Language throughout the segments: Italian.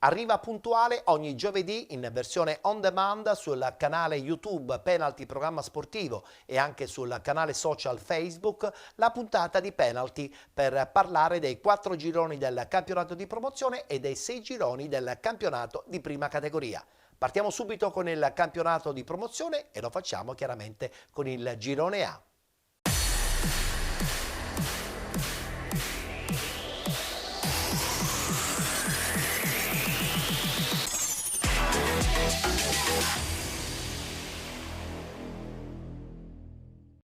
Arriva puntuale ogni giovedì in versione on demand sul canale YouTube Penalty Programma Sportivo e anche sul canale social Facebook la puntata di Penalty per parlare dei 4 gironi del campionato di promozione e dei 6 gironi del campionato di prima categoria. Partiamo subito con il campionato di promozione e lo facciamo chiaramente con il girone A.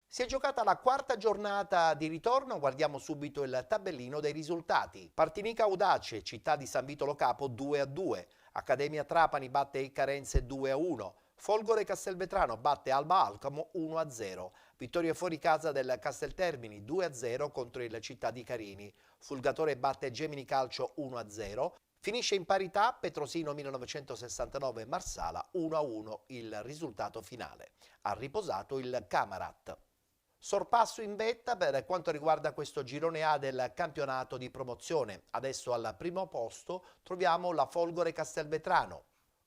Si è giocata la quarta giornata di ritorno, guardiamo subito il tabellino dei risultati. Partinica Audace, Città di San Vito Lo Capo 2-2, Accademia Trapani batte il Carenze 2-1, Folgore Castelvetrano batte Alba Alcamo 1-0, vittoria fuori casa del Casteltermini 2-0 contro il Città di Carini, Fulgatore batte Gemini Calcio 1-0, finisce in parità Petrosino 1969 Marsala 1-1 il risultato finale. Ha riposato il Camarat. Sorpasso in vetta per quanto riguarda questo girone A del campionato di promozione. Adesso al primo posto troviamo la Folgore Castelvetrano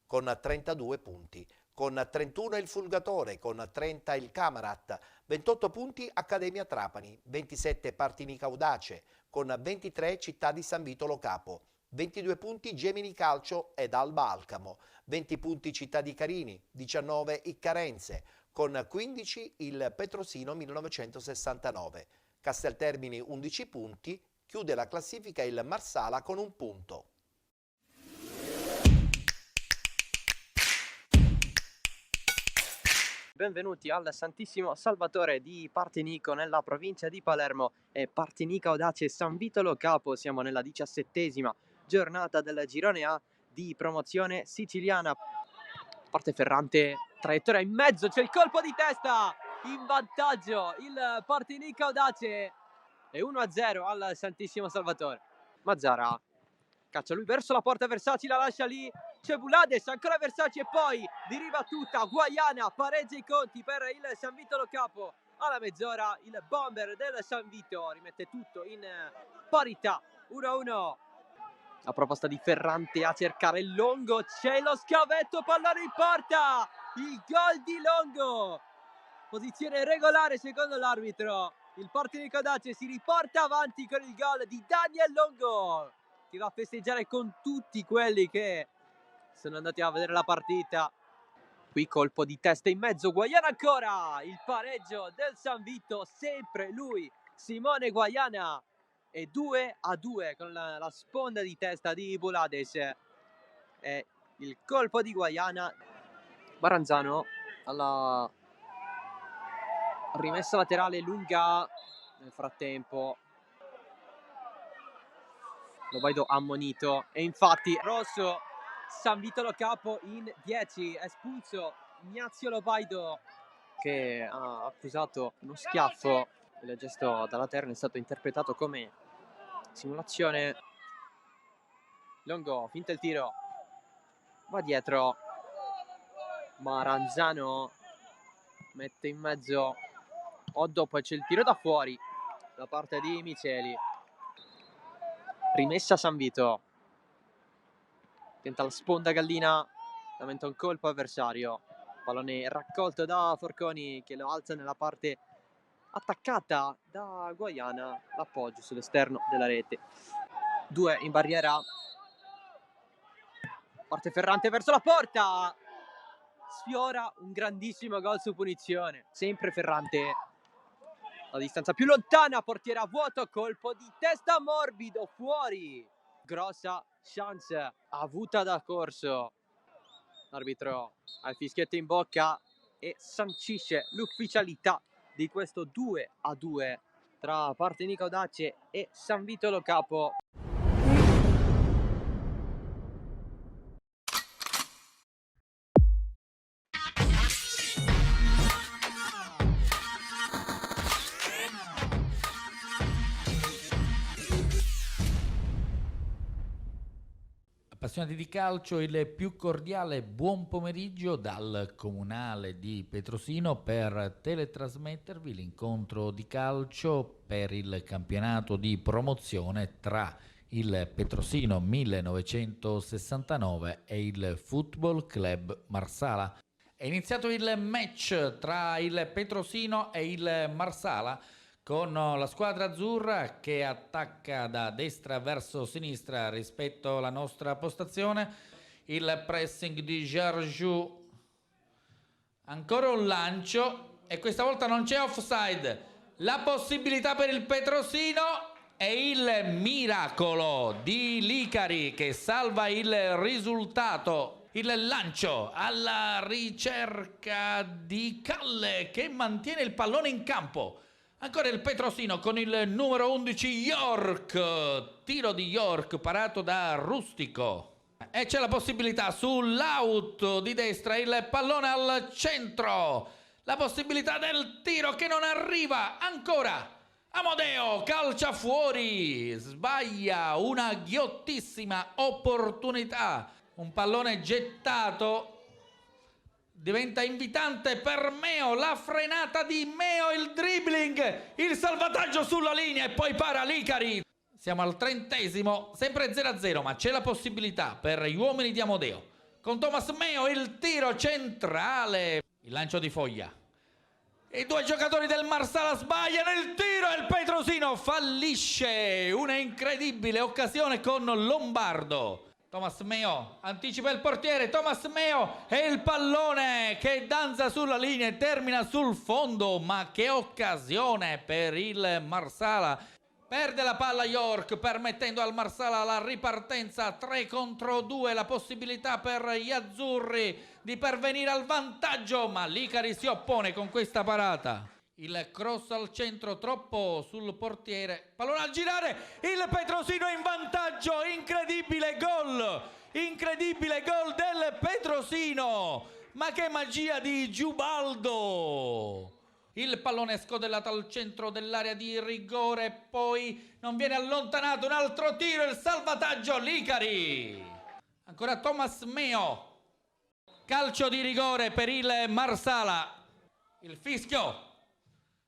con 32 punti, con 31 il Fulgatore, con 30 il Camarat, 28 punti Accademia Trapani, 27 Partinica Audace, con 23 Città di San Vito Lo Capo, 22 punti Gemini Calcio ed Alba Alcamo, 20 punti Città di Carini, 19 il Carenze, con 15 il Petrosino 1969. Casteltermini 11 punti, chiude la classifica il Marsala con 1 punto. Benvenuti al Santissimo Salvatore di Partinico nella provincia di Palermo e Partinica Audace San Vito Lo Capo. Siamo nella 17ª giornata del girone A di promozione siciliana. Parte Ferrante, traiettoria in mezzo, c'è il colpo di testa in vantaggio il Partinica Audace e 1-0 al Santissimo Salvatore. Mazzara caccia lui verso la porta, Versace la lascia lì, c'è Bulades, ancora Versace e poi di ribattuta Guaiana pareggia i conti per il San Vito Lo Capo. Alla mezz'ora il bomber del San Vito rimette tutto in parità, 1-1. La proposta di Ferrante a cercare il Longo, c'è lo scavetto, pallone in porta, il gol di Longo, posizione regolare secondo l'arbitro. Il Partinico Audace si riporta avanti con il gol di Daniel Longo, che va a festeggiare con tutti quelli che sono andati a vedere la partita. Qui colpo di testa in mezzo, Guaiana ancora, il pareggio del San Vito, sempre lui, Simone Guaiana. E 2-2 con la sponda di testa di Bulades e il colpo di Guaiana. Baranzano alla rimessa laterale lunga. Nel frattempo Lobaido ammonito e infatti rosso San Vito Lo Capo in 10, espulso Ignazio Lobaido che ha accusato uno schiaffo. Il gesto dalla terna è stato interpretato come simulazione. Longo finta il tiro, va dietro, Maranzano mette in mezzo Oddo, poi c'è il tiro da fuori da parte di Miceli. Rimessa San Vito, tenta la sponda Gallina, lamenta un colpo avversario, pallone raccolto da Forconi che lo alza nella parte attaccata da Guaiana, l'appoggio sull'esterno della rete. 2 in barriera, parte Ferrante verso la porta, sfiora un grandissimo gol su punizione, sempre Ferrante, la distanza più lontana, portiere a vuoto, colpo di testa morbido, fuori, grossa chance avuta da Corso. L'arbitro ha il fischietto in bocca e sancisce l'ufficialità di questo 2-2 tra Partinico Audace e San Vito Lo Capo. Appassionati di calcio, il più cordiale buon pomeriggio dal Comunale di Petrosino per teletrasmettervi l'incontro di calcio per il campionato di promozione tra il Petrosino 1969 e il Football Club Marsala. È iniziato il match tra il Petrosino e il Marsala, con la squadra azzurra che attacca da destra verso sinistra rispetto alla nostra postazione. Il pressing di Georgiou, ancora un lancio e questa volta non c'è offside. La possibilità per il Petrosino e il miracolo di Licari che salva il risultato. Il lancio alla ricerca di Calle che mantiene il pallone in campo. Ancora il Petrosino con il numero 11 York, tiro di York parato da Rustico e c'è la possibilità sull'out di destra, il pallone al centro, la possibilità del tiro che non arriva, ancora Amodeo calcia fuori, sbaglia, una ghiottissima opportunità, un pallone gettato. Diventa invitante per Meo, la frenata di Meo, il dribbling, il salvataggio sulla linea e poi para Licari. Siamo al 30°, sempre 0-0, ma c'è la possibilità per gli uomini di Amodeo. Con Thomas Meo il tiro centrale, il lancio di Foglia. I due giocatori del Marsala sbagliano il tiro e il Petrosino fallisce. Una incredibile occasione con Lombardo. Thomas Meo anticipa il portiere, Thomas Meo e il pallone che danza sulla linea e termina sul fondo, ma che occasione per il Marsala. Perde la palla York permettendo al Marsala la ripartenza 3 contro 2, la possibilità per gli azzurri di pervenire al vantaggio, ma Licari si oppone con questa parata. Il cross al centro troppo sul portiere, pallone al girare, il Petrosino in vantaggio, incredibile gol del Petrosino, ma che magia di Giubaldo. Il pallone scodellato al centro dell'area di rigore, poi non viene allontanato, un altro tiro, il salvataggio Licari. Ancora Thomas Meo, calcio di rigore per il Marsala, il fischio.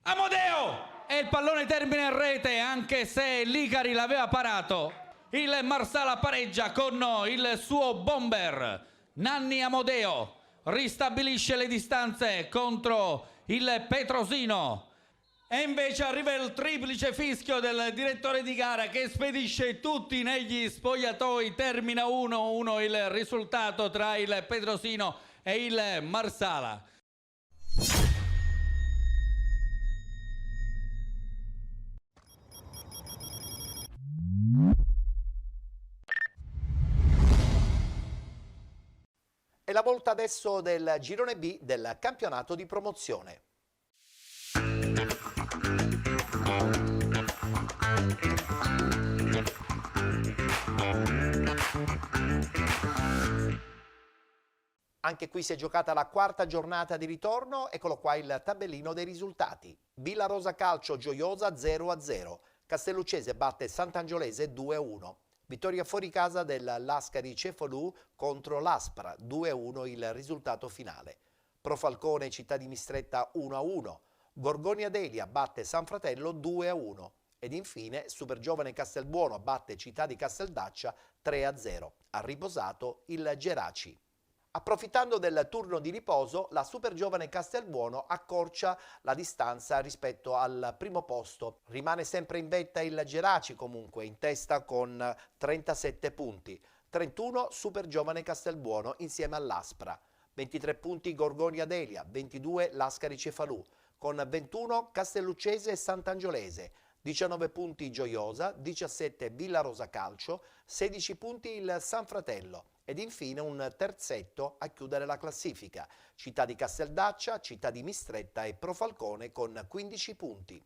Amodeo! E il pallone termina in rete anche se Licari l'aveva parato. Il Marsala pareggia con il suo bomber. Nanni Amodeo ristabilisce le distanze contro il Petrosino. E invece arriva il triplice fischio del direttore di gara che spedisce tutti negli spogliatoi. Termina 1-1 il risultato tra il Petrosino e il Marsala. È la volta adesso del girone B del campionato di promozione. Anche qui si è giocata la quarta giornata di ritorno, eccolo qua il tabellino dei risultati. Villarosa Calcio Gioiosa 0-0, Castelluccese batte Sant'Angiolese 2-1. Vittoria fuori casa del Lascari Cefalù contro l'Aspra, 2-1 il risultato finale. Profalcone Città di Mistretta 1-1, Gorgonia Delia batte San Fratello 2-1 ed infine Supergiovane Castelbuono batte Città di Casteldaccia 3-0. Ha riposato il Geraci. Approfittando del turno di riposo, la Supergiovane Castelbuono accorcia la distanza rispetto al primo posto. Rimane sempre in vetta il Geraci comunque, in testa con 37 punti. 31 Supergiovane Castelbuono insieme all'Aspra. 23 punti Gorgonia Delia, 22 Lascari Cefalù, con 21 Castelluccese e Sant'Angiolese. 19 punti Gioiosa, 17 Villarosa Calcio, 16 punti il San Fratello ed infine un terzetto a chiudere la classifica, Città di Casteldaccia, Città di Mistretta e Profalcone con 15 punti.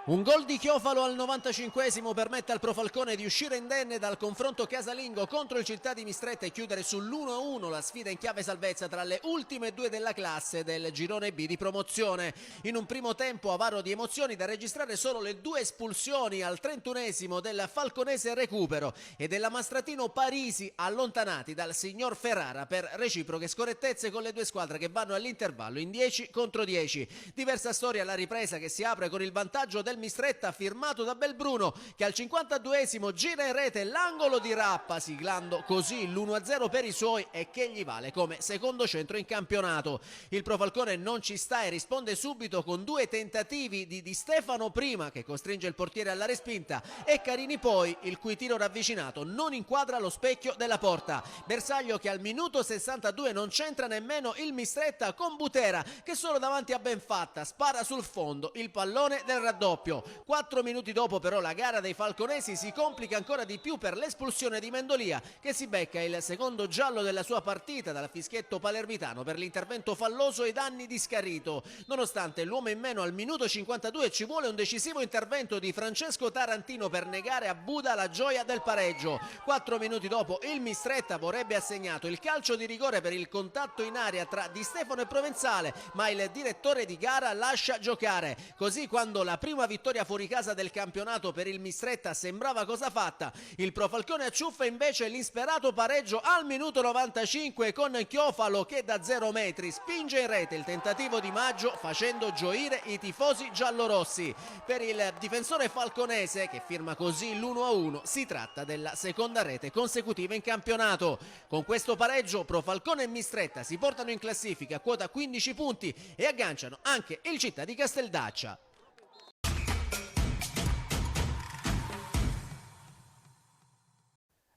Un gol di Chiofalo al 95esimo permette al Pro Falcone di uscire indenne dal confronto casalingo contro il Città di Mistretta e chiudere sull'1-1 la sfida in chiave salvezza tra le ultime due della classe del girone B di promozione. In un primo tempo avaro di emozioni, da registrare solo le due espulsioni al 31esimo del falconese recupero e della Mastratino Parisi, allontanati dal signor Ferrara per reciproche scorrettezze con le due squadre che vanno all'intervallo in 10 contro 10. Diversa storia alla ripresa, che si apre con il vantaggio del Mistretta firmato da Belbruno, che al 52esimo gira in rete l'angolo di Rappa, siglando così l'1-0 per i suoi e che gli vale come secondo centro in campionato. Il Pro Falcone non ci sta e risponde subito con due tentativi di Di Stefano prima, che costringe il portiere alla respinta, e Carini poi, il cui tiro ravvicinato non inquadra lo specchio della porta. Bersaglio che al minuto 62 non c'entra nemmeno il Mistretta, con Butera che solo davanti a Benfatta spara sul fondo il pallone del raddoppio. 4 minuti dopo però la gara dei falconesi si complica ancora di più per l'espulsione di Mendolia, che si becca il secondo giallo della sua partita dal fischietto palermitano per l'intervento falloso ai danni di Scarrito. Nonostante l'uomo in meno al minuto 52 ci vuole un decisivo intervento di Francesco Tarantino per negare a Buda la gioia del pareggio. 4 minuti dopo il Mistretta vorrebbe assegnato il calcio di rigore per il contatto in aria tra Di Stefano e Provenzale, ma il direttore di gara lascia giocare. Così, quando la prima vittoria fuori casa del campionato per il Mistretta sembrava cosa fatta, il Pro Falcone acciuffa invece l'insperato pareggio al minuto 95 con Chiofalo che da 0 metri spinge in rete il tentativo di Maggio, facendo gioire i tifosi giallorossi. Per il difensore falconese, che firma così l'1-1, si tratta della seconda rete consecutiva in campionato. Con questo pareggio Pro Falcone e Mistretta si portano in classifica a quota 15 punti e agganciano anche il Città di Casteldaccia.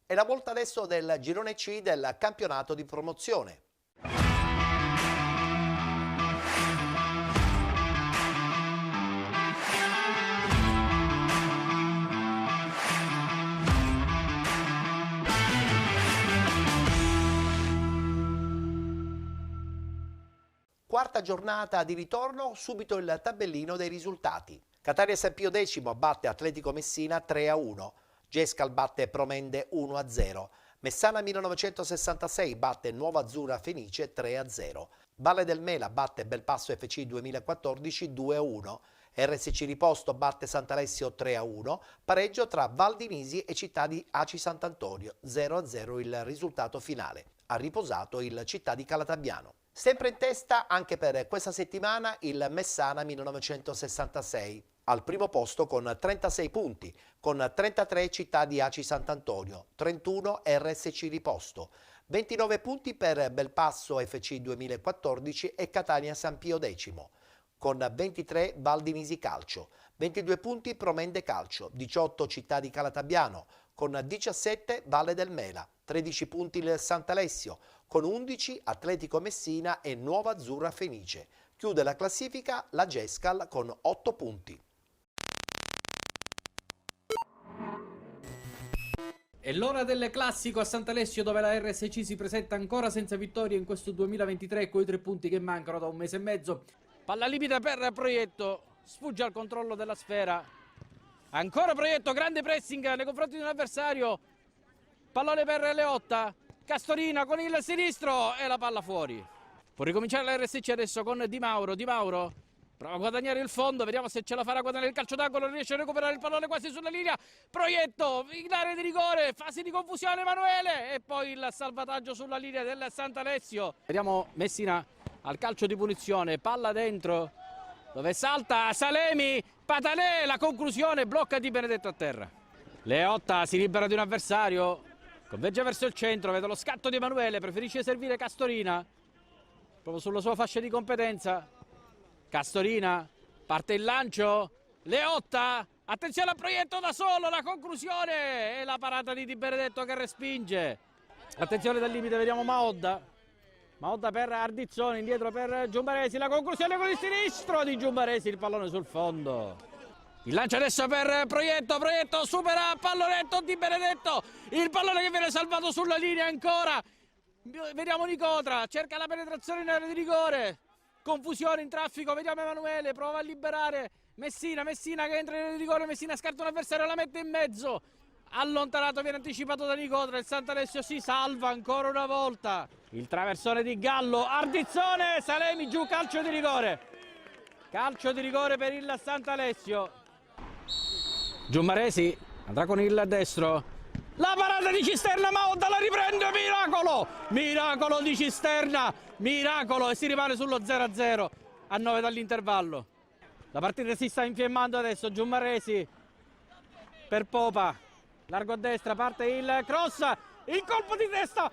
È la volta adesso del girone C del campionato di promozione. Quarta giornata di ritorno, subito il tabellino dei risultati. Catania San Pio X batte Atletico Messina 3-1. Gescal batte Promende 1-0. Messana 1966 batte Nuova Azzurra Fenice 3-0. Valle del Mela batte Belpasso FC 2014 2-1. RSC Riposto batte Sant'Alessio 3-1. Pareggio tra Valdinisi e Città di Aci Sant'Antonio 0-0 il risultato finale. Ha riposato il Città di Calatabbiano. Sempre in testa anche per questa settimana il Messana 1966. Al primo posto con 36 punti, con 33 Città di Aci Sant'Antonio, 31 RSC Riposto, 29 punti per Belpasso FC 2014 e Catania San Pio X, con 23 Valdinisi Calcio, 22 punti Promende Calcio, 18 Città di Calatabbiano, con 17 Valle del Mela, 13 punti il Sant'Alessio, con 11 Atletico Messina e Nuova Azzurra Fenice. Chiude la classifica la Gescal con 8 punti. È l'ora del classico a Sant'Alessio, dove la RSC si presenta ancora senza vittorie in questo 2023 con i 3 punti che mancano da un mese e mezzo. Palla libera per Proietto, sfugge al controllo della sfera. Ancora Proietto, grande pressing nei confronti di un avversario. Pallone per Leotta, Castorina con il sinistro e la palla fuori. Può ricominciare la RSC adesso con Di Mauro. Di Mauro prova a guadagnare il fondo, vediamo se ce la farà guadagnare il calcio d'angolo, riesce a recuperare il pallone quasi sulla linea. Proietto in area di rigore, fase di confusione Emanuele e poi il salvataggio sulla linea del Sant'Alessio. Vediamo Messina al calcio di punizione, palla dentro, dove salta Salemi, Patanè, la conclusione, blocca Di Benedetto a terra. Leotta si libera di un avversario, converge verso il centro, vede lo scatto di Emanuele, preferisce servire Castorina, proprio sulla sua fascia di competenza. Castorina, parte il lancio, Leotta, attenzione al Proietto da solo, la conclusione e la parata di Di Benedetto che respinge. Attenzione dal limite, vediamo Maodda per Ardizzoni, indietro per Giumbaresi, la conclusione con il sinistro di Giumbaresi, il pallone sul fondo. Il lancio adesso per Proietto, Proietto supera pallonetto Di Benedetto, il pallone che viene salvato sulla linea ancora. Vediamo Nicotra, cerca la penetrazione in area di rigore. confusione in traffico, vediamo Emanuele, prova a liberare Messina che entra nel rigore, Messina scarta un avversario, la mette in mezzo, allontanato, viene anticipato da Nicotra, il Sant'Alessio si salva ancora una volta, il traversone di Gallo, Ardizzone, Salemi giù, calcio di rigore per il Sant'Alessio. Giummaresi andrà con il destro, la parata di Cisterna, Maotta la riprende, miracolo di Cisterna, e si rimane sullo 0-0 a 9 dall'intervallo. La partita si sta infiammando adesso, Giummaresi per Popa, largo a destra, parte il cross, il colpo di testa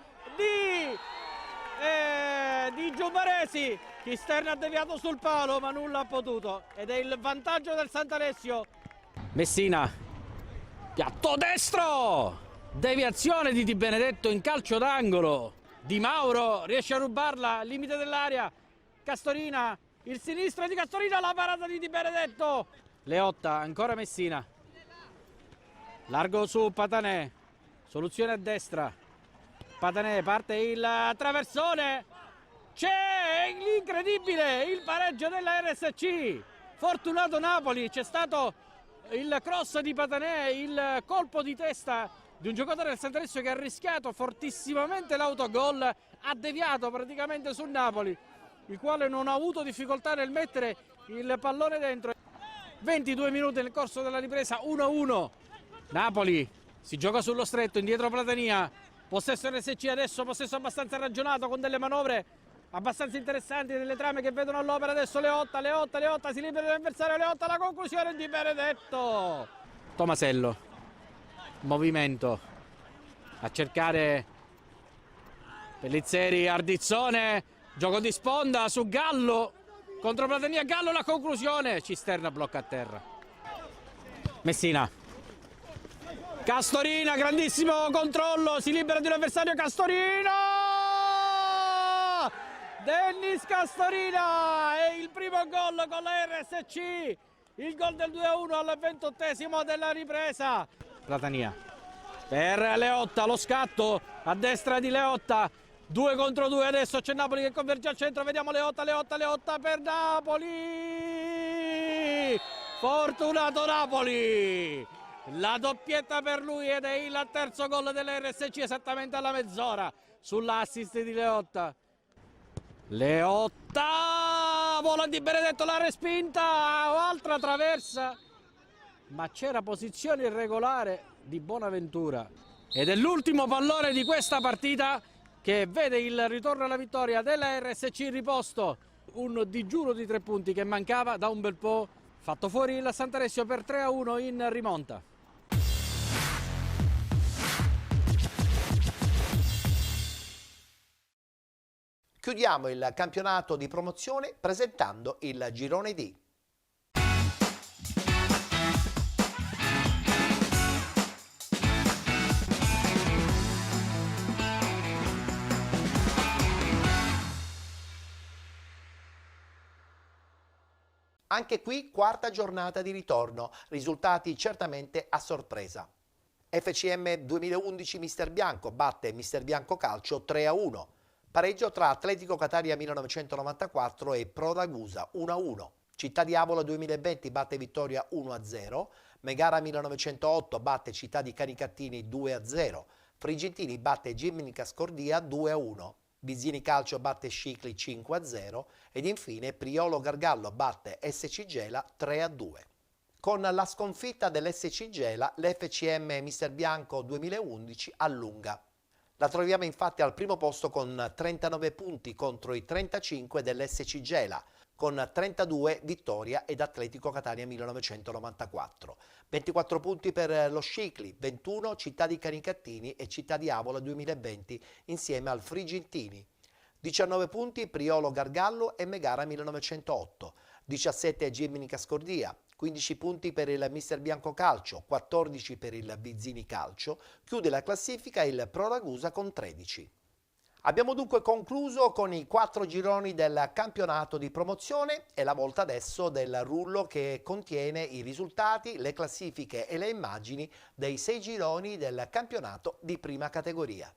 di Giummaresi, Cisterna ha deviato sul palo ma nulla ha potuto ed è il vantaggio del Sant'Alessio. Messina, piatto destro, deviazione di Di Benedetto in calcio d'angolo, Di Mauro riesce a rubarla al limite dell'area, Castorina, il sinistro di Castorina, la parata di Di Benedetto, Leotta, ancora Messina, largo su Patanè, soluzione a destra, Patanè, parte il traversone, c'è l'incredibile, il pareggio della RSC, fortunato Napoli, c'è stato il cross di Patanè, il colpo di testa di un giocatore del Sant'Alessio che ha rischiato fortissimamente l'autogol, ha deviato praticamente sul Napoli, il quale non ha avuto difficoltà nel mettere il pallone dentro. 22 minuti nel corso della ripresa, 1-1. Napoli si gioca sullo stretto, indietro Platania, possesso RSC adesso, possesso abbastanza ragionato con delle manovre abbastanza interessanti, delle trame che vedono all'opera adesso Leotta, si libera l'avversario, Leotta, la conclusione di Benedetto. Tomasello, movimento a cercare Pellizzeri, Ardizzone, gioco di sponda su Gallo contro Platania, Gallo, la conclusione, Cisterna blocca a terra. Messina, Castorina, grandissimo controllo, si libera di un avversario, Castorina, Dennis Castorina, è il primo gol con la RSC, il gol del 2-1 al 28esimo della ripresa. Platania per Leotta, lo scatto a destra di Leotta, 2 contro 2 adesso, c'è Napoli che converge al centro, vediamo Leotta per Napoli, fortunato Napoli, la doppietta per lui ed è il terzo gol dell'RSC esattamente alla mezz'ora sull'assist di Leotta. Vola Di Benedetto, la respinta, altra traversa, ma c'era posizione irregolare di Bonaventura ed è l'ultimo pallone di questa partita che vede il ritorno alla vittoria della RSC riposto, un digiuno di 3 punti che mancava da un bel po', fatto fuori il Sant'Alessio per 3-1 in rimonta. Chiudiamo il campionato di promozione presentando il girone D. Anche qui quarta giornata di ritorno, risultati certamente a sorpresa. FCM 2011 Mister Bianco batte Mister Bianco Calcio 3-1. Pareggio tra Atletico Catania 1994 e Pro Ragusa 1-1. Città di Avola 2020 batte Vittoria 1-0. Megara 1908 batte Città di Canicattini 2-0. Frigentini batte Gimnica Scordia 2-1. Bizzini Calcio batte Scicli 5-0 ed infine Priolo Gargallo batte SC Gela 3-2. Con la sconfitta dell'SC Gela, l'FCM Mister Bianco 2011 allunga. La troviamo infatti al primo posto con 39 punti contro i 35 dell'SC Gela, con 32 Vittoria ed Atletico Catania 1994. 24 punti per lo Scicli, 21 Città di Canicattini e Città di Avola 2020 insieme al Frigentini. 19 punti Priolo Gargallo e Megara 1908. 17 Gimnica Scordia. 15 punti per il Mister Bianco Calcio, 14 per il Bizzini Calcio, chiude la classifica il Pro Ragusa con 13. Abbiamo dunque concluso con i 4 gironi del campionato di promozione. È la volta adesso del rullo che contiene i risultati, le classifiche e le immagini dei 6 gironi del campionato di prima categoria.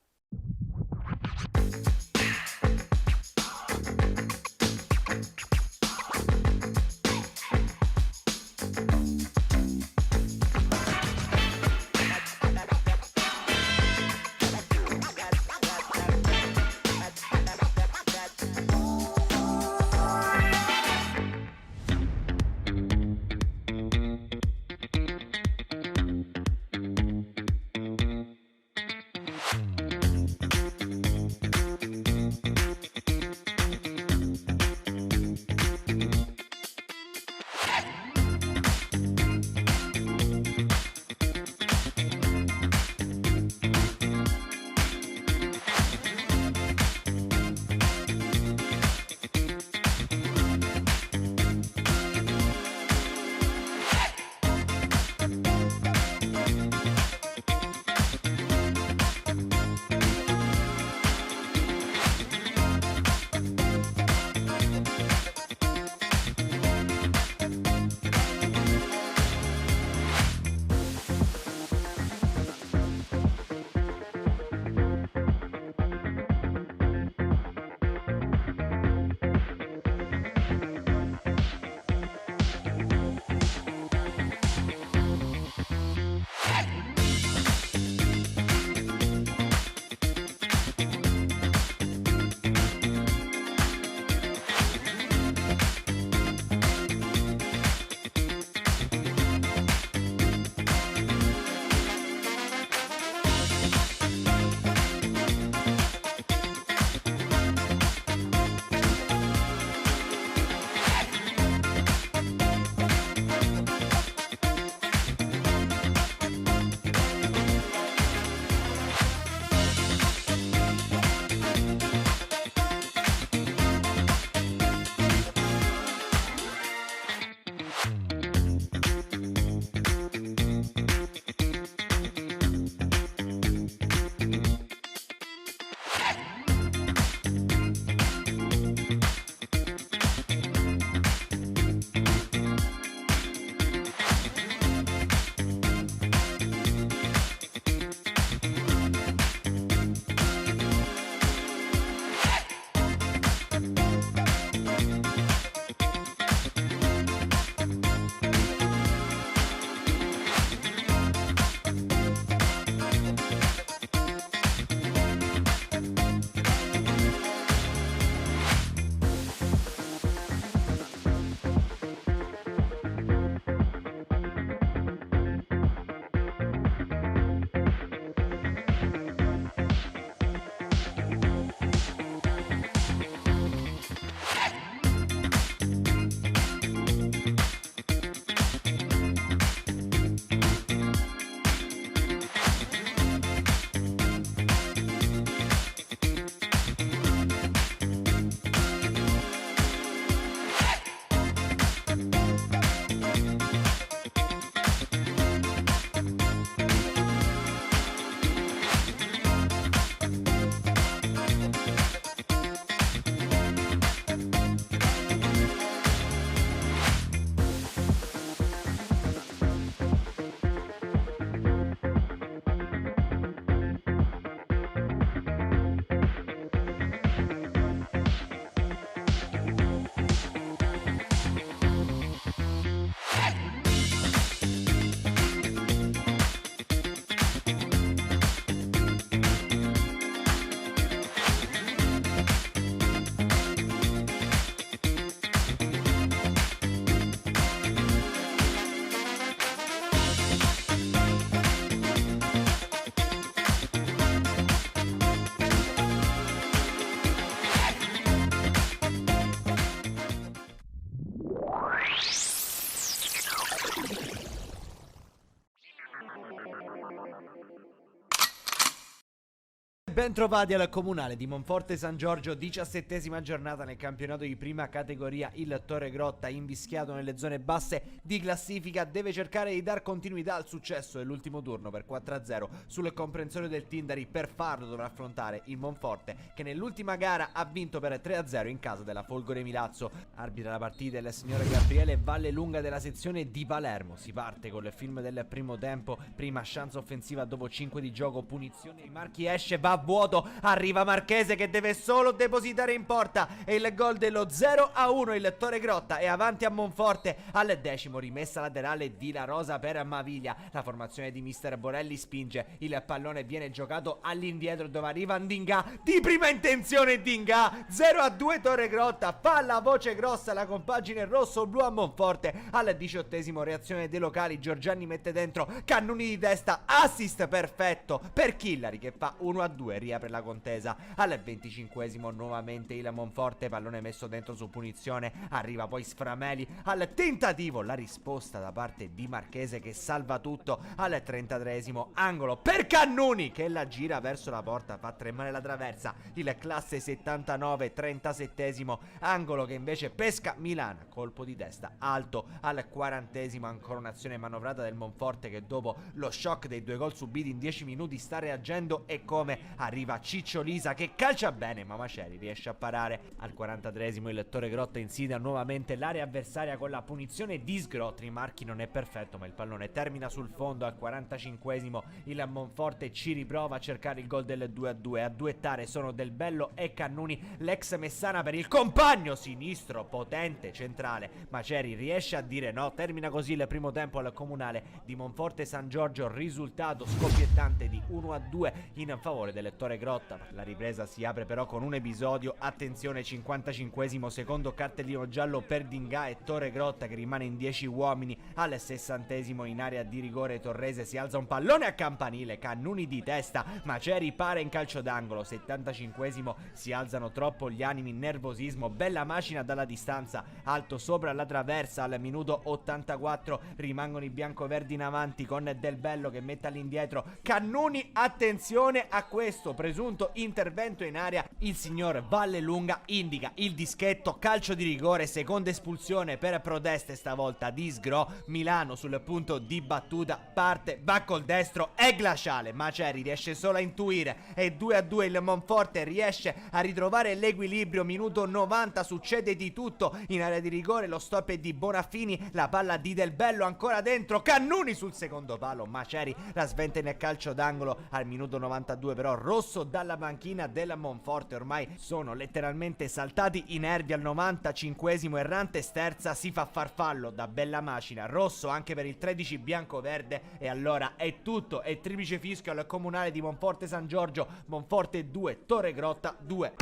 bentrovati al Comunale di Monforte San Giorgio, 17ª giornata nel campionato di prima categoria. Il Torre Grotta, invischiato nelle zone basse di classifica, deve cercare di dar continuità al successo dell'ultimo turno per 4-0 sul comprensorio del Tindari. Per farlo dovrà affrontare il Monforte, che nell'ultima gara ha vinto per 3-0 in casa della Folgore Milazzo. Arbitra la partita il signor Gabriele Vallelunga della sezione di Palermo. Si parte con il film del primo tempo, prima chance offensiva dopo 5 di gioco, punizione di Marchi, esce, va a vuoto, arriva Marchese che deve solo depositare in porta e il gol dello 0-1. Il Torre Grotta è avanti a Monforte al 10°, rimessa laterale di La Rosa per Maviglia. La formazione di mister Borelli spinge, il pallone viene giocato all'indietro dove arriva Ndinga, di prima intenzione Ndinga, 0-2 Torre Grotta, fa la voce grossa la compagine rosso-blu a Monforte. Al 18° reazione dei locali, Giorgiani mette dentro, Cannuni di testa, assist perfetto per Chillari che fa 1-2, riapre la contesa. Al 25° nuovamente il Monforte, pallone messo dentro su punizione, arriva poi Sframeli al tentativo, la risposta da parte di Marchese che salva tutto. Al 33° angolo per Cannuni che la gira verso la porta, fa tremare la traversa. Il classe 79, 37° angolo che invece pesca Milana, colpo di testa alto. Al 40° ancora un'azione manovrata del Monforte che dopo lo shock dei 2 gol subiti in 10 minuti sta reagendo, e come arriva Ciccio Lisa che calcia bene ma Maceri riesce a parare. Al 43° il Torre Grotta insidia nuovamente l'area avversaria con la punizione di Sgrotri. Marchi non è perfetto ma il pallone termina sul fondo. Al 45° il Monforte ci riprova a cercare il gol del 2-2, a duettare sono Del Bello e Cannuni, l'ex Messana per il compagno sinistro potente centrale. Maceri riesce a dire no, termina così il primo tempo al Comunale di Monforte San Giorgio, risultato scoppiettante di 1-2 in favore del Torre Grotta. La ripresa si apre però con un episodio, attenzione, 55° secondo cartellino giallo per Dinga e Torre Grotta che rimane in 10 uomini. Al 60° in area di rigore Torrese si alza un pallone a campanile, Cannuni di testa, Maceri pare in calcio d'angolo. 75° si alzano troppo gli animi, nervosismo, bella macina dalla distanza, alto sopra la traversa. Al minuto 84 rimangono i biancoverdi in avanti con Del Bello che mette all'indietro Cannuni. Attenzione a questo presunto intervento in area, il signor Vallelunga indica il dischetto, calcio di rigore, seconda espulsione per proteste stavolta di Sgro. Milano sul punto di battuta, parte, va col destro, è glaciale, Maceri riesce solo a intuire e 2-2 il Monforte riesce a ritrovare l'equilibrio. Minuto 90, succede di tutto in area di rigore, lo stop è di Bonafini, la palla di Del Bello ancora dentro, Cannuni sul secondo palo, Maceri la sventa nel calcio d'angolo. Al minuto 92 però rosso dalla panchina del Monforte, ormai sono letteralmente saltati i nervi. Al 95° Errante sterza, si fa farfallo da bella macina, rosso anche per il 13 bianco-verde, e allora è tutto, è triplice fischio al Comunale di Monforte San Giorgio, Monforte 2, Torre Grotta 2.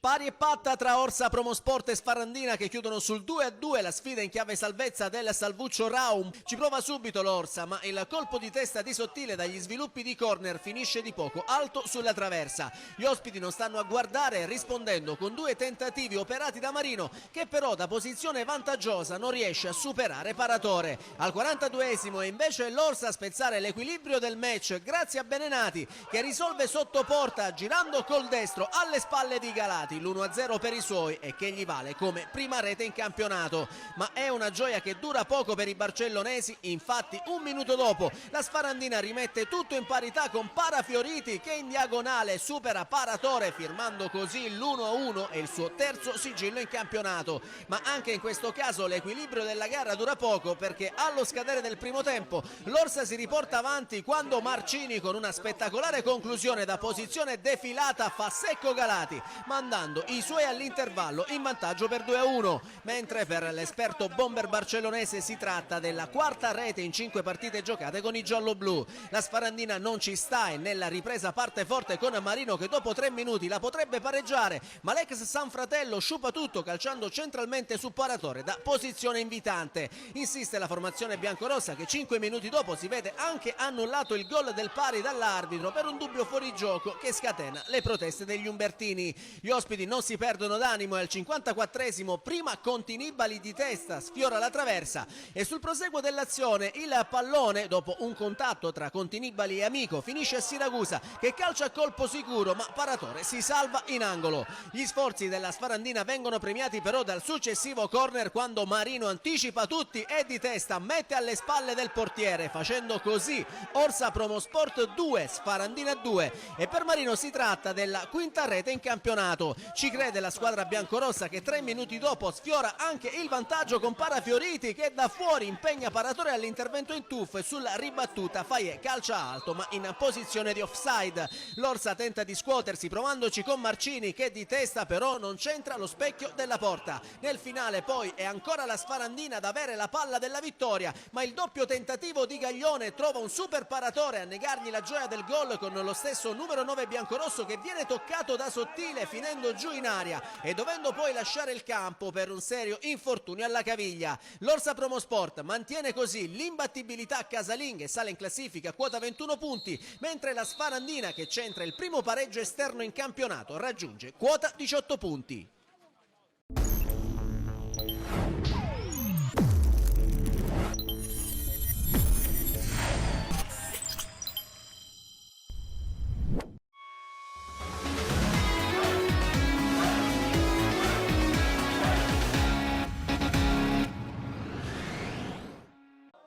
Pari e patta tra Orsa Promosport e Sfarandina che chiudono sul 2-2 la sfida in chiave salvezza del Salvuccio Raum. Ci prova subito l'Orsa ma il colpo di testa di Sottile dagli sviluppi di corner finisce di poco alto sulla traversa. Gli ospiti non stanno a guardare rispondendo con 2 tentativi operati da Marino che però da posizione vantaggiosa non riesce a superare Paratore. Al 42° è invece l'Orsa a spezzare l'equilibrio del match grazie a Benenati che risolve sotto porta girando col destro alle spalle di Galati l'1-0 per i suoi e che gli vale come prima rete in campionato. Ma è una gioia che dura poco per i barcellonesi, infatti un minuto dopo la Sfarandina rimette tutto in parità con Parafioriti che in diagonale supera Paratore firmando così l'1-1 e il suo terzo sigillo in campionato. Ma anche in questo caso l'equilibrio della gara dura poco perché allo scadere del primo tempo l'Orsa si riporta avanti quando Marcini con una spettacolare conclusione da posizione defilata fa secco Galati mandando portando i suoi all'intervallo in vantaggio per 2-1, mentre per l'esperto bomber barcellonese si tratta della quarta rete in 5 partite giocate con i gialloblu. La Sfarandina non ci sta e nella ripresa parte forte con Marino che dopo 3 minuti la potrebbe pareggiare, ma l'ex Sanfratello sciupa tutto calciando centralmente su Paratore da posizione invitante. Insiste la formazione biancorossa che 5 minuti dopo si vede anche annullato il gol del pari dall'arbitro per un dubbio fuorigioco che scatena le proteste degli umbertini. Gli ospiti non si perdono d'animo e al 54esimo prima Continibali di testa sfiora la traversa e sul proseguo dell'azione il pallone, dopo un contatto tra Continibali e Amico, finisce a Siragusa che calcia a colpo sicuro, ma Paratore si salva in angolo. Gli sforzi della Sfarandina vengono premiati però dal successivo corner quando Marino anticipa tutti e di testa mette alle spalle del portiere, facendo così Orsa Promosport 2, Sfarandina 2, e per Marino si tratta della quinta rete in campionato. Ci crede la squadra biancorossa che 3 minuti dopo sfiora anche il vantaggio con Parafioriti che da fuori impegna Paratore all'intervento in tuffo e sulla ribattuta Faye calcia alto ma in posizione di offside. L'Orsa tenta di scuotersi provandoci con Marcini che di testa però non c'entra lo specchio della porta. Nel finale poi è ancora la Sfarandina ad avere la palla della vittoria, ma il doppio tentativo di Gaglione trova un super Paratore a negargli la gioia del gol con lo stesso numero 9 biancorosso che viene toccato da Sottile finendo giù in aria e dovendo poi lasciare il campo per un serio infortunio alla caviglia. L'Orsa Promosport mantiene così l'imbattibilità casalinga e sale in classifica a quota 21 punti, mentre la Sfarandina, che centra il primo pareggio esterno in campionato, raggiunge quota 18 punti.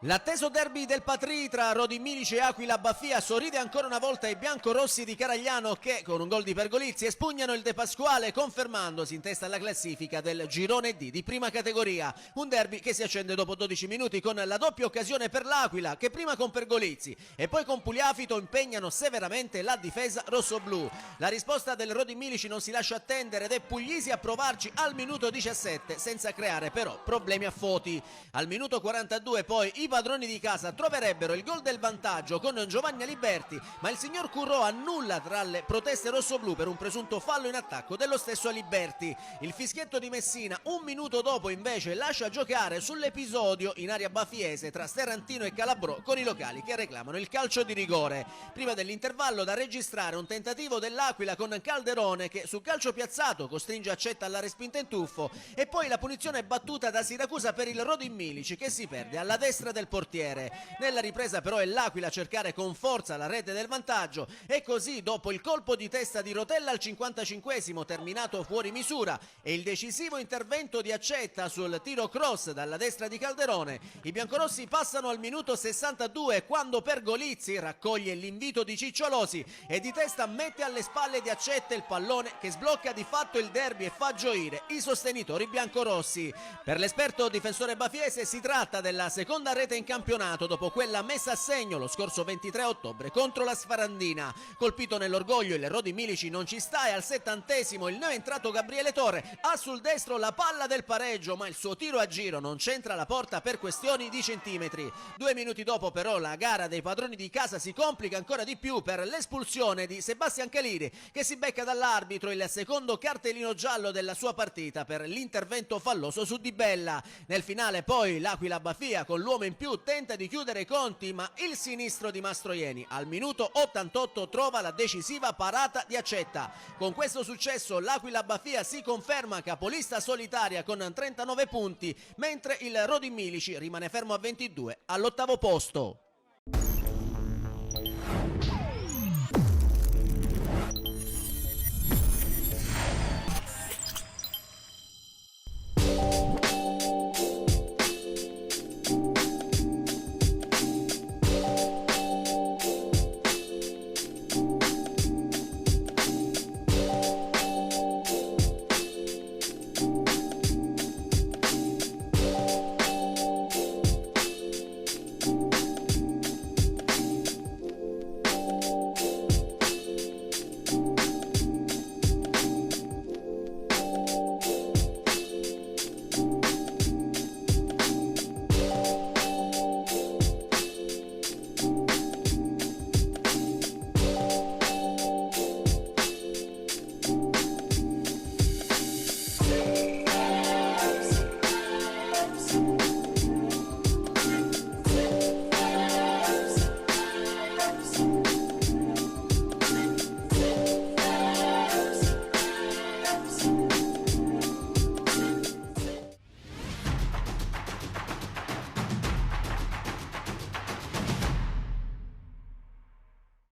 L'atteso derby del Patri tra Rodi Milici e Aquila Baffia sorride ancora una volta ai biancorossi di Caragliano che, con un gol di Pergolizzi, espugnano il De Pasquale confermandosi in testa alla classifica del girone D di prima categoria. Un derby che si accende dopo 12 minuti con la doppia occasione per l'Aquila che prima con Pergolizzi e poi con Pugliafito impegnano severamente la difesa rossoblù. La risposta del Rodi Milici non si lascia attendere ed è Puglisi a provarci al minuto 17 senza creare però problemi a Foti. Al minuto 42 poi i padroni di casa troverebbero il gol del vantaggio con Giovanni Aliberti, ma il signor Currò annulla tra le proteste rossoblù per un presunto fallo in attacco dello stesso Aliberti. Il fischietto di Messina un minuto dopo invece lascia giocare sull'episodio in area baffiese tra Sterrantino e Calabrò con i locali che reclamano il calcio di rigore. Prima dell'intervallo da registrare un tentativo dell'Aquila con Calderone che su calcio piazzato costringe Accetta alla respinta in tuffo e poi la punizione battuta da Siracusa per il Rodi Milici che si perde alla destra del portiere. Nella ripresa però è l'Aquila a cercare con forza la rete del vantaggio e così dopo il colpo di testa di Rotella al 55esimo terminato fuori misura e il decisivo intervento di Accetta sul tiro cross dalla destra di Calderone, i biancorossi passano al minuto 62 quando Pergolizzi raccoglie l'invito di Cicciolosi e di testa mette alle spalle di Accetta il pallone che sblocca di fatto il derby e fa gioire i sostenitori biancorossi. Per l'esperto difensore bafiese si tratta della seconda rete in campionato dopo quella messa a segno lo scorso 23 ottobre contro la Sfarandina. Colpito nell'orgoglio il Rodi Milici non ci sta e al 70esimo il neoentrato Gabriele Torre ha sul destro la palla del pareggio ma il suo tiro a giro non c'entra la porta per questioni di centimetri. 2 minuti dopo però la gara dei padroni di casa si complica ancora di più per l'espulsione di Sebastian Caliri che si becca dall'arbitro il secondo cartellino giallo della sua partita per l'intervento falloso su Di Bella. Nel finale poi l'Aquila Baffia con l'uomo in più tenta di chiudere i conti ma il sinistro di Mastroieni al minuto 88 trova la decisiva parata di Accetta. Con questo successo l'Aquila Baffia si conferma capolista solitaria con 39 punti mentre il Rodi Milici rimane fermo a 22 all'ottavo posto.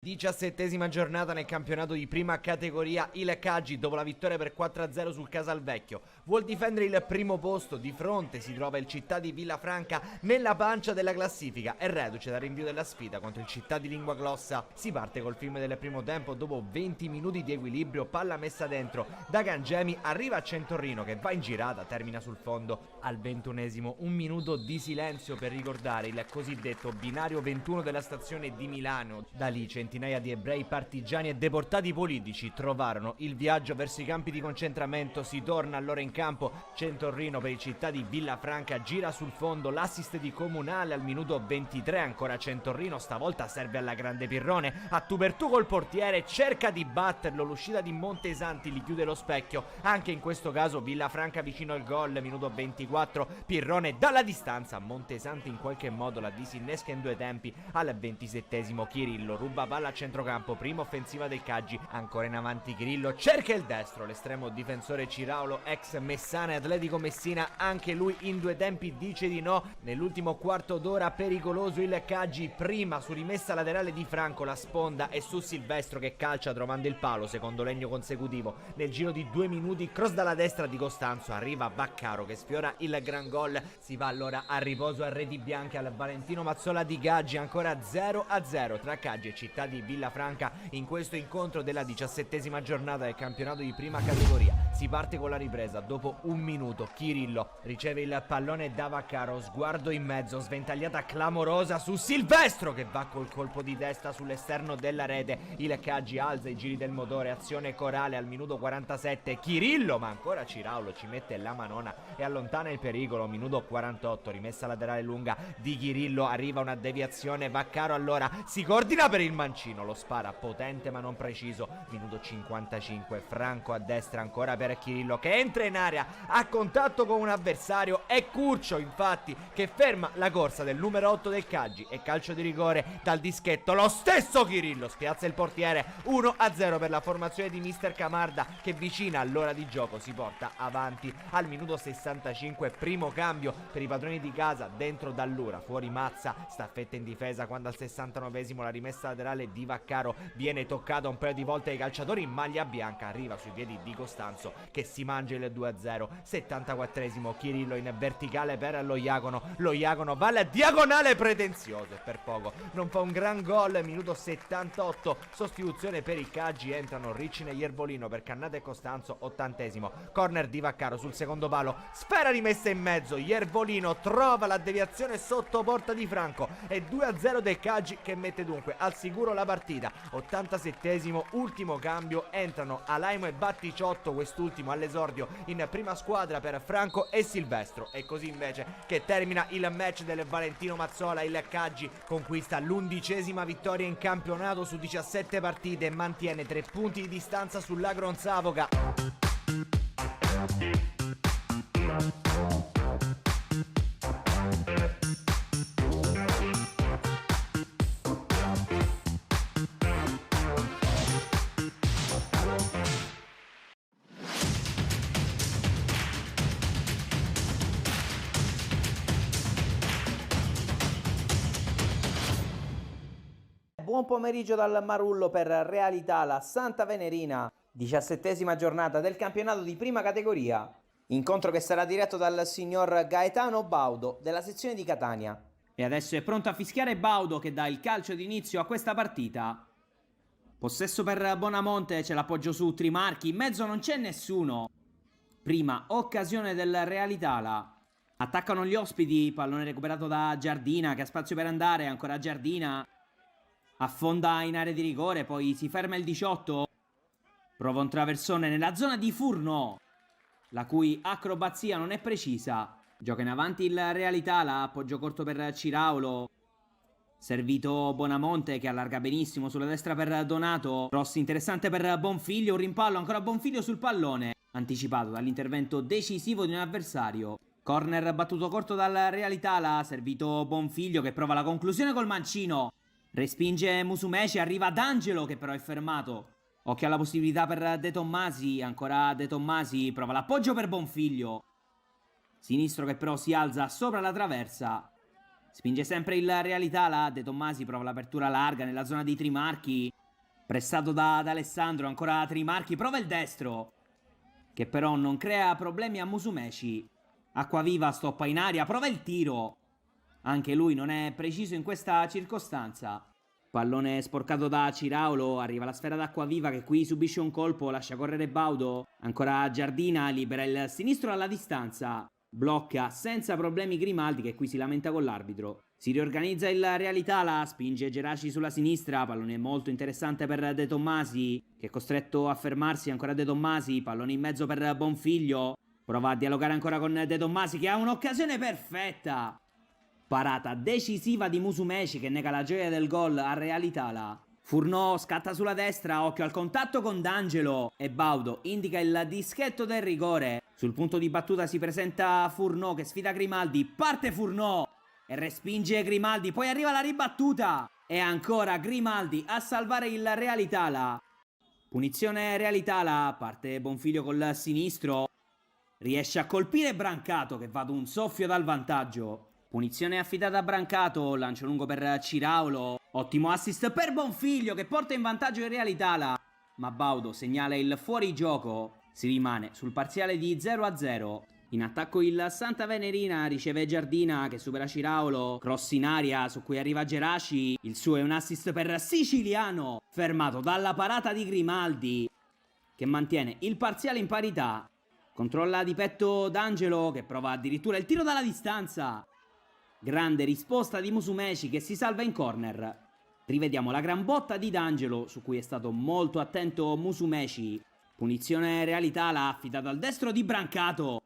17ª giornata nel campionato di prima categoria. Il Caggi, dopo la vittoria per 4-0 sul Casalvecchio, vuol difendere il primo posto. Di fronte si trova il Città di Villafranca nella pancia della classifica e reduce dal rinvio della sfida contro il Città di Linguaglossa. Si parte col film del primo tempo dopo 20 minuti di equilibrio, palla messa dentro da Gangemi, arriva a Centorrino che va in girata, termina sul fondo. Al 21esimo un minuto di silenzio per ricordare il cosiddetto binario 21 della stazione di Milano. Da lì centinaia di ebrei, partigiani e deportati politici trovarono il viaggio verso i campi di concentramento. Si torna allora in campo. Centorrino per il Città di Villafranca gira sul fondo, l'assist di Comunale al minuto 23, ancora Centorrino, stavolta serve alla grande Pirrone, a tu per tu col portiere, cerca di batterlo, l'uscita di Montesanti gli chiude lo specchio, anche in questo caso Villafranca vicino al gol, minuto 24, Pirrone dalla distanza, Montesanti in qualche modo la disinnesca in due tempi. Al 27esimo Chirillo ruba palla a centrocampo, prima offensiva del Caggi, ancora in avanti Chirillo, cerca il destro, l'estremo difensore Ciraulo, ex Messana e Atletico Messina, anche lui in due tempi dice di no. Nell'ultimo quarto d'ora pericoloso il Caggi, prima su rimessa laterale di Franco, la sponda e su Silvestro che calcia trovando il palo, secondo legno consecutivo. Nel giro di 2 minuti cross dalla destra di Costanzo, arriva Baccaro che sfiora il gran gol. Si va allora a riposo a reti bianche al Valentino Mazzola di Gaggi, ancora 0-0 tra Caggi e Città di Villafranca in questo incontro della 17ª giornata del campionato di prima categoria. Si parte con la ripresa, dopo un minuto Chirillo riceve il pallone da Vaccaro, sguardo in mezzo, sventagliata clamorosa su Silvestro che va col colpo di testa sull'esterno della rete. Il Caggi alza i giri del motore, azione corale al minuto 47, Chirillo, ma ancora Ciraulo ci mette la manona e allontana il pericolo. Minuto 48, rimessa laterale lunga di Chirillo, arriva una deviazione, Vaccaro allora si coordina per il mancino, lo spara potente ma non preciso. Minuto 55, Franco a destra ancora per Chirillo che entra in area a contatto con un avversario, è Curcio infatti che ferma la corsa del numero 8 del Caggi e calcio di rigore dal dischetto. Lo stesso Chirillo spiazza il portiere, 1-0 per la formazione di mister Camarda che vicina all'ora di gioco si porta avanti. Al minuto 65 primo cambio per i padroni di casa, dentro Dallura, fuori Mazza, staffetta in difesa quando al 69esimo la rimessa laterale di Vaccaro viene toccata un paio di volte ai calciatori in maglia bianca, arriva sui piedi di Costanzo che si mangia il 2-0. 74esimo Chirillo in verticale per lo Iagono va alla diagonale pretenzioso e per poco non fa un gran gol. Minuto 78, sostituzione per il Caggi, entrano Riccine e Iervolino per Cannata e Costanzo. 80esimo corner di Vaccaro sul secondo palo, sfera rimessa in mezzo, Iervolino trova la deviazione sotto porta di Franco e 2-0 del Caggi che mette dunque al sicuro la partita. 87esimo ultimo cambio, entrano Alaimo e Batticciotto, quest'ultimo all'esordio in prima squadra per Franco e Silvestro. E così invece che termina il match del Valentino Mazzola. Il Caggi conquista l'11ª vittoria in campionato su 17 partite e mantiene 3 punti di distanza sull'Agron Savoca. Buon pomeriggio dal Marullo per Realità la Santa Venerina, 17ª giornata del campionato di prima categoria. Incontro che sarà diretto dal signor Gaetano Baudo della sezione di Catania. E adesso è pronto a fischiare Baudo che dà il calcio d'inizio a questa partita. Possesso per Bonamonte, c'è l'appoggio su Trimarchi, in mezzo non c'è nessuno. Prima occasione del Realità. Attaccano gli ospiti, pallone recuperato da Giardina che ha spazio per andare, ancora Giardina. Affonda in area di rigore, poi si ferma il 18. Prova un traversone nella zona di Furno, la cui acrobazia non è precisa. Gioca in avanti il Realità, appoggio corto per Ciraulo. Servito Bonamonte che allarga benissimo sulla destra per Donato. Cross interessante per Bonfiglio, un rimpallo, ancora Bonfiglio sul pallone. Anticipato dall'intervento decisivo di un avversario. Corner battuto corto dal Realità, servito Bonfiglio che prova la conclusione col mancino. Respinge Musumeci, arriva D'Angelo che però è fermato. Occhio alla possibilità per De Tommasi, ancora De Tommasi, prova l'appoggio per Bonfiglio. Sinistro che però si alza sopra la traversa. spinge sempre il Realità, la De Tommasi prova l'apertura larga nella zona di Trimarchi, pressato da Alessandro, ancora Trimarchi, prova il destro, che però non crea problemi a Musumeci. Acquaviva stoppa in aria, prova il tiro, anche lui non è preciso in questa circostanza. Pallone sporcato da Ciraulo, arriva la sfera d'Acquaviva che qui subisce un colpo, lascia correre Baudo, ancora Giardina, libera il sinistro alla distanza, blocca senza problemi Grimaldi che qui si lamenta con l'arbitro. Si riorganizza il Realità, la spinge Geraci sulla sinistra, pallone molto interessante per De Tommasi che è costretto a fermarsi, ancora De Tommasi, pallone in mezzo per Bonfiglio, prova a dialogare ancora con De Tommasi che ha un'occasione perfetta. Parata decisiva di Musumeci che nega la gioia del gol a Realità. Furnò scatta sulla destra, occhio al contatto con D'Angelo e Baudo indica il dischetto del rigore. Sul punto di battuta si presenta Furnò che sfida Grimaldi, parte Furnò e respinge Grimaldi, poi arriva la ribattuta e ancora Grimaldi a salvare il Realità. Punizione Realità, parte Bonfiglio col sinistro, riesce a colpire Brancato che va ad un soffio dal vantaggio. Punizione affidata a Brancato, lancio lungo per Ciraulo, ottimo assist per Bonfiglio che porta in vantaggio in Realità, ma Baudo segnala il fuorigioco, si rimane sul parziale di 0-0. In attacco il Santa Venerina, riceve Giardina che supera Ciraulo, cross in aria su cui arriva Geraci, il suo è un assist per Siciliano, fermato dalla parata di Grimaldi che mantiene il parziale in parità. Controlla di petto D'Angelo che prova addirittura il tiro dalla distanza. Grande risposta di Musumeci che si salva in corner. Rivediamo la gran botta di D'Angelo su cui è stato molto attento Musumeci. Punizione Realità, l'ha affidato al destro di Brancato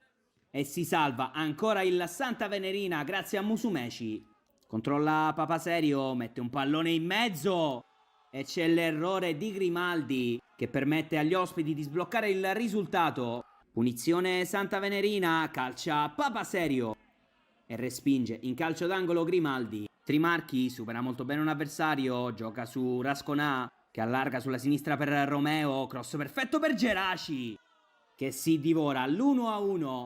e si salva ancora il Santa Venerina grazie a Musumeci. Controlla Papaserio, mette un pallone in mezzo e c'è l'errore di Grimaldi che permette agli ospiti di sbloccare il risultato. Punizione Santa Venerina, calcia Papaserio e respinge in calcio d'angolo Grimaldi. Trimarchi supera molto bene un avversario, gioca su Rasconà che allarga sulla sinistra per Romeo, cross perfetto per Geraci che si divora l'1-1.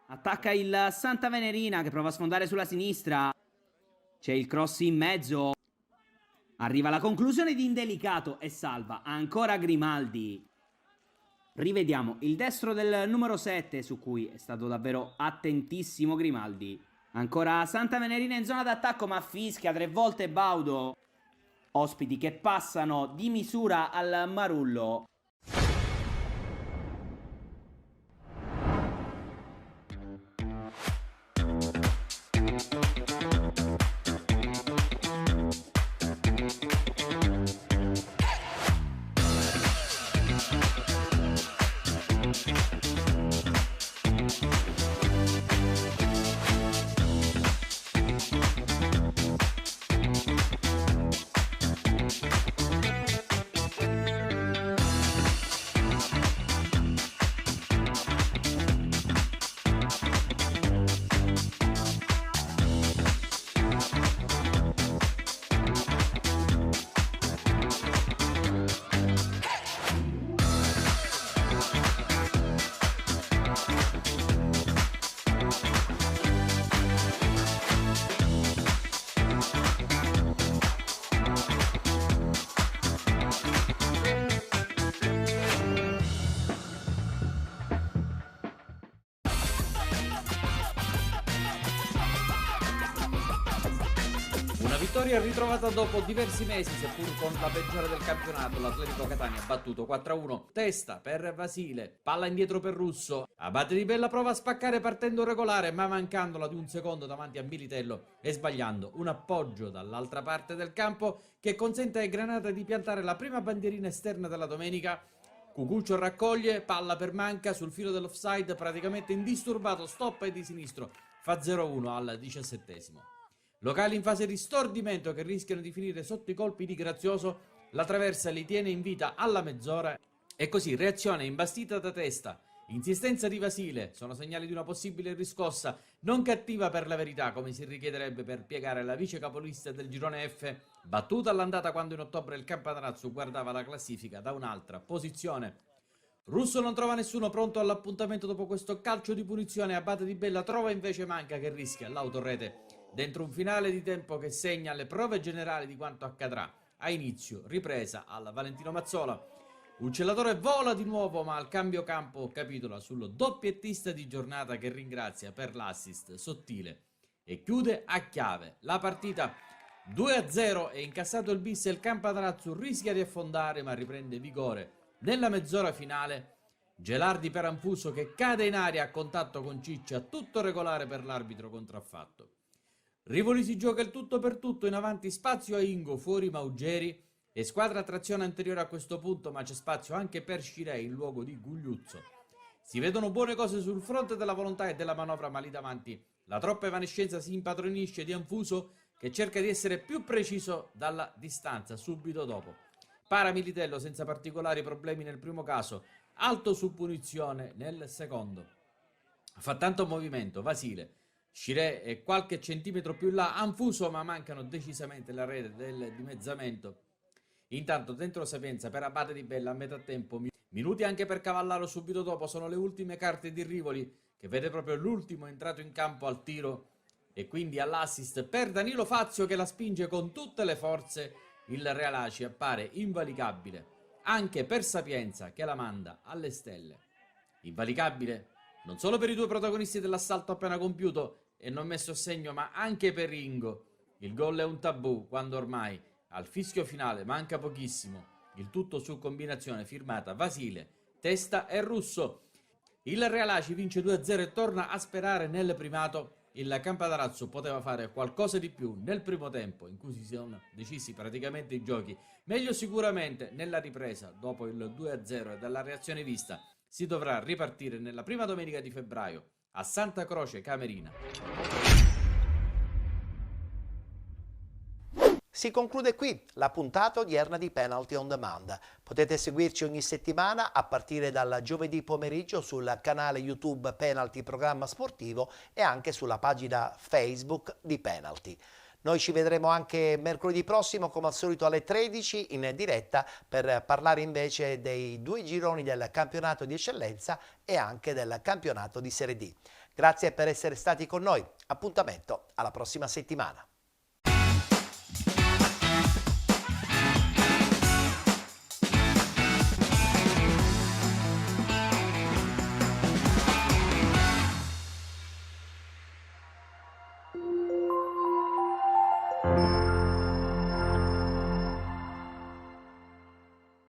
Attacca il Santa Venerina che prova a sfondare sulla sinistra, c'è il cross in mezzo, arriva la conclusione di Indelicato e salva ancora Grimaldi. Rivediamo il destro del numero 7 su cui è stato davvero attentissimo Grimaldi. Ancora Santa Venerina in zona d'attacco ma fischia 3 volte Baudo. Ospiti che passano di misura al Marullo. Vittoria ritrovata dopo diversi mesi, seppur con la peggiore del campionato. L'Atletico Catania ha battuto 4-1. Testa per Vasile, palla indietro per Russo. Abate Di Bella prova a spaccare partendo regolare, ma mancandola di un secondo davanti a Militello e sbagliando un appoggio dall'altra parte del campo che consente ai Granata di piantare la prima bandierina esterna della domenica. Cucuccio raccoglie, palla per Manca sul filo dell'offside, praticamente indisturbato, stoppa e di sinistro, fa 0-1 al 17esimo. Locali in fase di stordimento che rischiano di finire sotto i colpi di Grazioso, la traversa li tiene in vita alla mezz'ora e così reazione imbastita da Testa. Insistenza di Vasile, sono segnali di una possibile riscossa, non cattiva per la verità come si richiederebbe per piegare la vice capolista del girone F, battuta all'andata quando in ottobre il Campanarazzo guardava la classifica da un'altra posizione. Russo non trova nessuno pronto all'appuntamento dopo questo calcio di punizione, Abate Di Bella trova invece Manca che rischia l'autorete dentro un finale di tempo che segna le prove generali di quanto accadrà a inizio ripresa al Valentino Mazzola. Uccellatore vola di nuovo, ma al cambio campo capitola sul doppiettista di giornata che ringrazia per l'assist sottile e chiude a chiave la partita. 2-0 è incassato il bis e il Campanarazzo rischia di affondare, ma riprende vigore nella mezz'ora finale. Gelardi per Anfuso che cade in aria a contatto con Ciccia, tutto regolare per l'arbitro contraffatto. Rivoli si gioca il tutto per tutto, in avanti spazio a Ingo, fuori Maugeri e squadra a trazione anteriore a questo punto, ma c'è spazio anche per Scirei in luogo di Gugliuzzo. Si vedono buone cose sul fronte della volontà e della manovra, ma lì davanti la troppa evanescenza si impadronisce di Anfuso che cerca di essere più preciso dalla distanza subito dopo. Para Militello senza particolari problemi nel primo caso, alto su punizione nel secondo. Fa tanto movimento Vasile, Scirè è qualche centimetro più là, Anfuso, ma mancano decisamente la rete del dimezzamento. Intanto dentro Sapienza per Abate di Bella a metà tempo, minuti anche per Cavallaro subito dopo, sono le ultime carte di Rivoli che vede proprio l'ultimo entrato in campo al tiro e quindi all'assist per Danilo Fazio che la spinge con tutte le forze. Il Realaci appare invalicabile anche per Sapienza che la manda alle stelle. Invalicabile non solo per i due protagonisti dell'assalto appena compiuto e non messo a segno, ma anche per Ingo. Il gol è un tabù quando ormai al fischio finale manca pochissimo, il tutto su combinazione firmata Vasile, Testa e Russo. Il Realaci vince 2-0 e torna a sperare nel primato. Il Campanarazzo poteva fare qualcosa di più nel primo tempo in cui si sono decisi praticamente i giochi. Meglio sicuramente nella ripresa dopo il 2-0 e dalla reazione vista si dovrà ripartire nella prima domenica di febbraio a Santa Croce Camerina. Si conclude qui la puntata odierna di Penalty on Demand. Potete seguirci ogni settimana a partire dal giovedì pomeriggio sul canale YouTube Penalty Programma Sportivo e anche sulla pagina Facebook di Penalty. Noi ci vedremo anche mercoledì prossimo come al solito alle 13 in diretta per parlare invece dei due gironi del campionato di eccellenza e anche del campionato di Serie D. Grazie per essere stati con noi. Appuntamento alla prossima settimana.